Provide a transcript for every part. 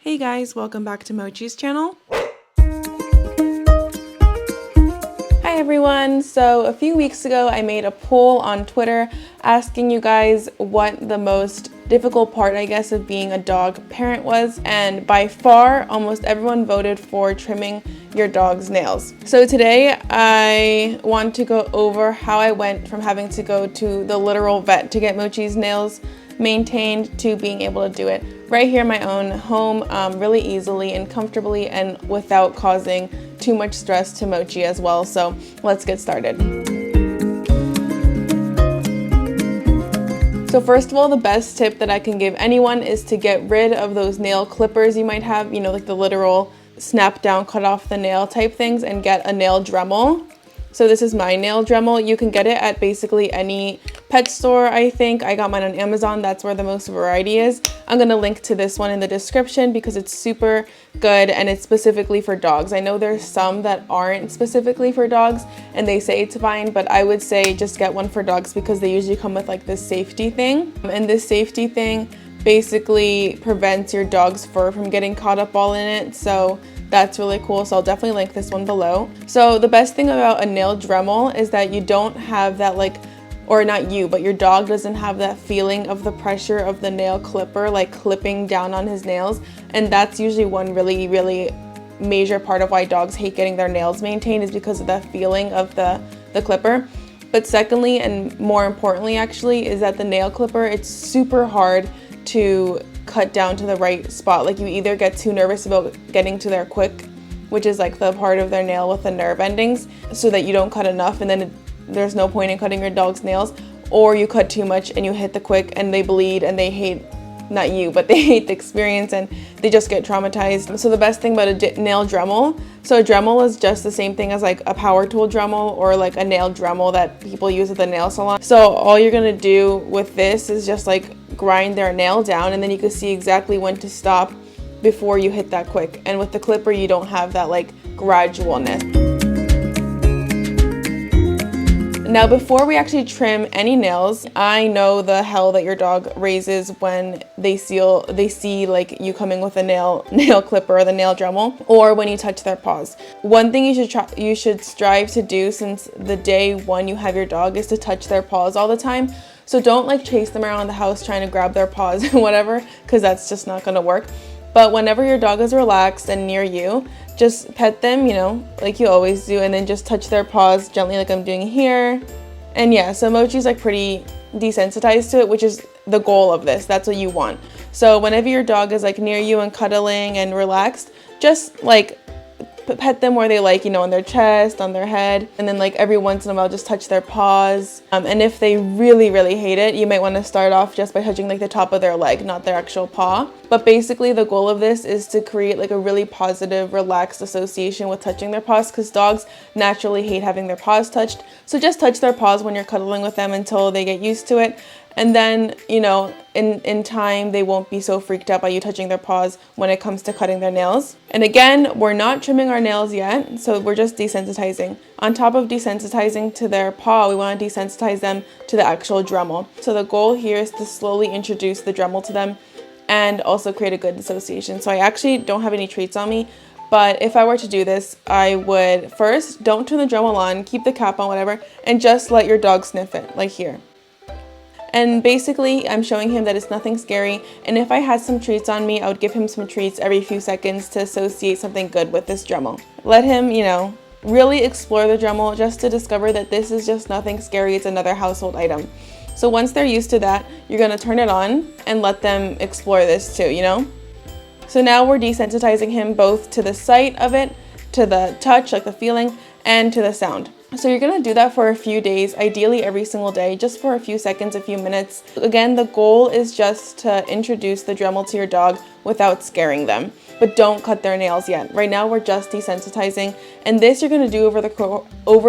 Hey guys, welcome back to Mochi's channel. Hi everyone, so a few weeks ago I made a poll on Twitter asking you guys what the most difficult part, I guess, of being a dog parent was, and by far almost everyone voted for trimming your dog's nails. So today I want to go over how I went from having to go to the literal vet to get Mochi's nails maintained to being able to do it right here in my own home, really easily and comfortably and without causing too much stress to Mochi as well. So let's get started. So first of all, the best tip that I can give anyone is to get rid of those nail clippers you might have, you know, like the literal snap down, cut off the nail type things, and get a nail Dremel. So this is my nail Dremel. You can get it at basically any pet store, I think. I got mine on Amazon. That's where the most variety is. I'm going to link to this one in the description because it's super good and it's specifically for dogs. I know there's some that aren't specifically for dogs and they say it's fine, but I would say just get one for dogs because they usually come with like this safety thing. And this safety thing basically prevents your dog's fur from getting caught up all in it. So that's really cool. So I'll definitely link this one below. So the best thing about a nail Dremel is that you don't have that or not you, but your dog doesn't have that feeling of the pressure of the nail clipper like clipping down on his nails. And that's usually one really major part of why dogs hate getting their nails maintained, is because of that feeling of the clipper. But secondly, and more importantly actually, is that the nail clipper, it's super hard to cut down to the right spot. Like you either get too nervous about getting to there quick, which is like the part of their nail with the nerve endings, so that you don't cut enough and then there's no point in cutting your dog's nails, or you cut too much and you hit the quick and they bleed and they hate, not you, but they hate the experience and they just get traumatized. So the best thing about a nail Dremel, so a Dremel is just the same thing as like a power tool Dremel or like a nail Dremel that people use at the nail salon. So all you're gonna do with this is just like grind their nail down, and then you can see exactly when to stop before you hit that quick. And with the clipper, you don't have that like gradualness. Now, before we actually trim any nails, I know the hell that your dog raises when they see like you coming with a nail clipper or the nail Dremel, or when you touch their paws. One thing you should strive to do since the day one you have your dog is to touch their paws all the time. So don't like chase them around the house trying to grab their paws and whatever, because that's just not gonna work. But whenever your dog is relaxed and near you, just pet them, you know, like you always do, and then just touch their paws gently like I'm doing here. And yeah, so Mochi's like pretty desensitized to it, which is the goal of this. That's what you want. So whenever your dog is like near you and cuddling and relaxed, just like pet them where they like, you know, on their chest, on their head, and then like every once in a while just touch their paws. And if they really hate it, you might want to start off just by touching like the top of their leg, not their actual paw. But basically the goal of this is to create like a really positive, relaxed association with touching their paws, because dogs naturally hate having their paws touched. So just touch their paws when you're cuddling with them until they get used to it. And then, you know, in time, they won't be so freaked out by you touching their paws when it comes to cutting their nails. And again, we're not trimming our nails yet, so we're just desensitizing. On top of desensitizing to their paw, we want to desensitize them to the actual Dremel. So the goal here is to slowly introduce the Dremel to them and also create a good association. So I actually don't have any treats on me, but if I were to do this, I would first, don't turn the Dremel on, keep the cap on, whatever, and just let your dog sniff it, like here. And basically, I'm showing him that it's nothing scary. And if I had some treats on me, I would give him some treats every few seconds to associate something good with this Dremel. Let him, you know, really explore the Dremel just to discover that this is just nothing scary. It's another household item. So once they're used to that, you're gonna turn it on and let them explore this too, you know? So now we're desensitizing him both to the sight of it, to the touch, like the feeling, and to the sound. So you're gonna do that for a few days, ideally every single day, just for a few seconds, a few minutes. Again, the goal is just to introduce the Dremel to your dog without scaring them, but don't cut their nails yet. Right now we're just desensitizing, and this you're gonna do over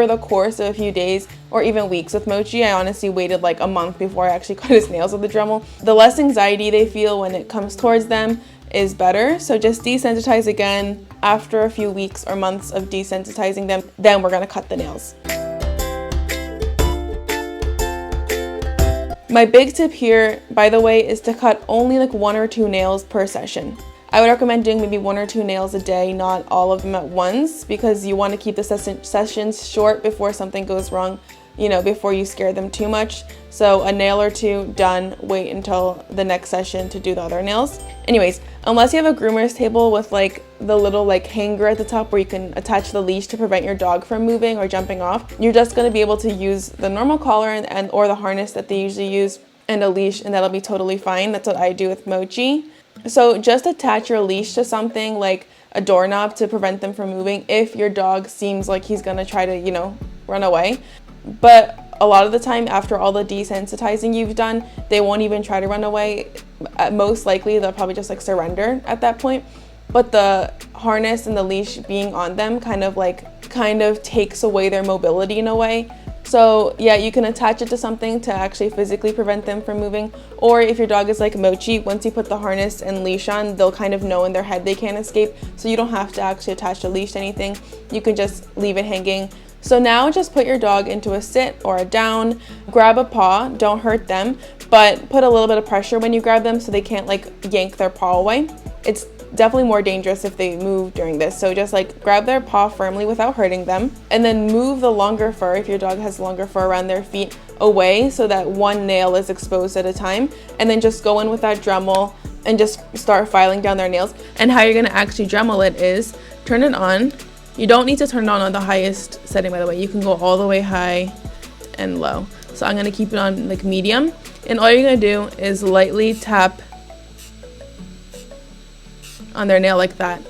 the course of a few days or even weeks. With Mochi, I honestly waited like a month before I actually cut his nails with the Dremel. The less anxiety they feel when it comes towards them is better. So just desensitize again. After a few weeks or months of desensitizing them, then we're gonna cut the nails. My big tip here, by the way, is to cut only like 1 or 2 nails per session. I would recommend doing maybe 1 or 2 nails a day, not all of them at once, because you want to keep the sessions short before something goes wrong, you know, before you scare them too much. So a nail or 2 done, wait until the next session to do the other nails. Anyways, unless you have a groomer's table with like the little like hanger at the top where you can attach the leash to prevent your dog from moving or jumping off, you're just going to be able to use the normal collar and or the harness that they usually use and a leash, and that'll be totally fine. That's what I do with Mochi. So just attach your leash to something like a doorknob to prevent them from moving if your dog seems like he's gonna try to, you know, run away. But a lot of the time, after all the desensitizing you've done, they won't even try to run away. Most likely they'll probably just like surrender at that point. But the harness and the leash being on them kind of takes away their mobility in a way. So yeah, you can attach it to something to actually physically prevent them from moving. Or if your dog is like Mochi, once you put the harness and leash on, they'll kind of know in their head they can't escape. So you don't have to actually attach a leash to anything. You can just leave it hanging. So now just put your dog into a sit or a down, grab a paw, don't hurt them, but put a little bit of pressure when you grab them so they can't like yank their paw away. It's definitely more dangerous if they move during this. So just like grab their paw firmly without hurting them, and then move the longer fur, if your dog has longer fur around their feet, away so that one nail is exposed at a time. And then just go in with that Dremel and just start filing down their nails. And how you're gonna actually Dremel it is turn it on. You don't need to turn it on the highest setting, by the way. You can go all the way high and low. So I'm gonna keep it on like medium. And all you're gonna do is lightly tap on their nail like that.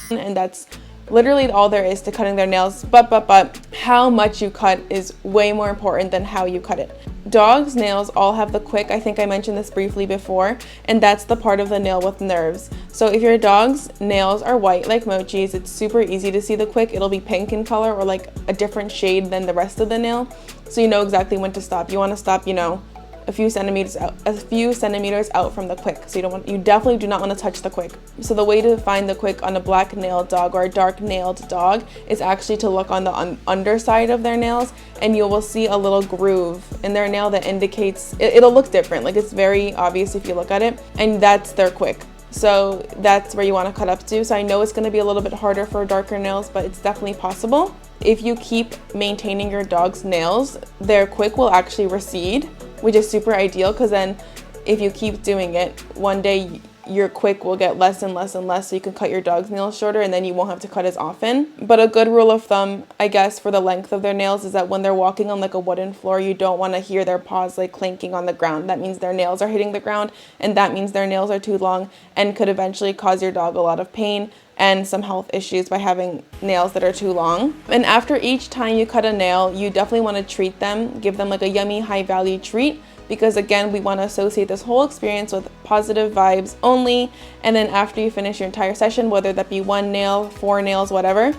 And that's literally all there is to cutting their nails. But how much you cut is way more important than how you cut it. Dogs' nails all have the quick. I think I mentioned this briefly before, and that's the part of the nail with nerves. So if your dog's nails are white like Mochi's, it's super easy to see the quick. It'll be pink in color or like a different shade than the rest of the nail. So you know exactly when to stop. You want to stop, you know, a few centimeters out from the quick. So you definitely do not want to touch the quick. So the way to find the quick on a black nailed dog or a dark nailed dog is actually to look on the underside of their nails, and you will see a little groove in their nail that indicates it'll look different. Like it's very obvious if you look at it, and that's their quick. So that's where you want to cut up to. So I know it's going to be a little bit harder for darker nails, but it's definitely possible. If you keep maintaining your dog's nails, their quick will actually recede, which is super ideal, because then if you keep doing it, one day your quick will get less and less and less, so you can cut your dog's nails shorter and then you won't have to cut as often. But a good rule of thumb, I guess, for the length of their nails is that when they're walking on like a wooden floor, you don't want to hear their paws like clanking on the ground. That means their nails are hitting the ground, and that means their nails are too long and could eventually cause your dog a lot of pain and some health issues by having nails that are too long. And after each time you cut a nail, you definitely want to treat them, give them like a yummy high value treat, because again, we want to associate this whole experience with positive vibes only. And then after you finish your entire session, whether that be 1 nail, 4 nails, whatever,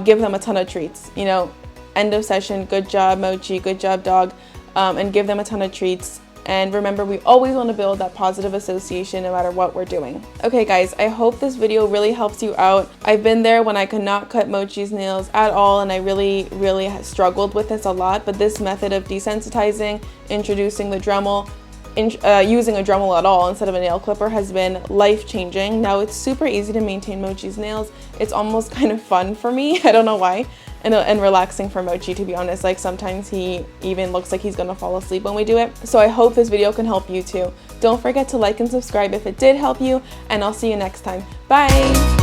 give them a ton of treats. You know, end of session, good job Mochi, good job dog, and give them a ton of treats. And remember, we always want to build that positive association no matter what we're doing. Okay guys, I hope this video really helps you out. I've been there when I could not cut Mochi's nails at all, and I really struggled with this a lot. But this method of desensitizing, introducing the Dremel, using a Dremel at all instead of a nail clipper has been life-changing. Now it's super easy to maintain Mochi's nails. It's almost kind of fun for me. I don't know why. And relaxing for Mochi, to be honest. Like sometimes he even looks like he's gonna fall asleep when we do it. So I hope this video can help you too. Don't forget to like and subscribe if it did help you, and I'll see you next time. Bye!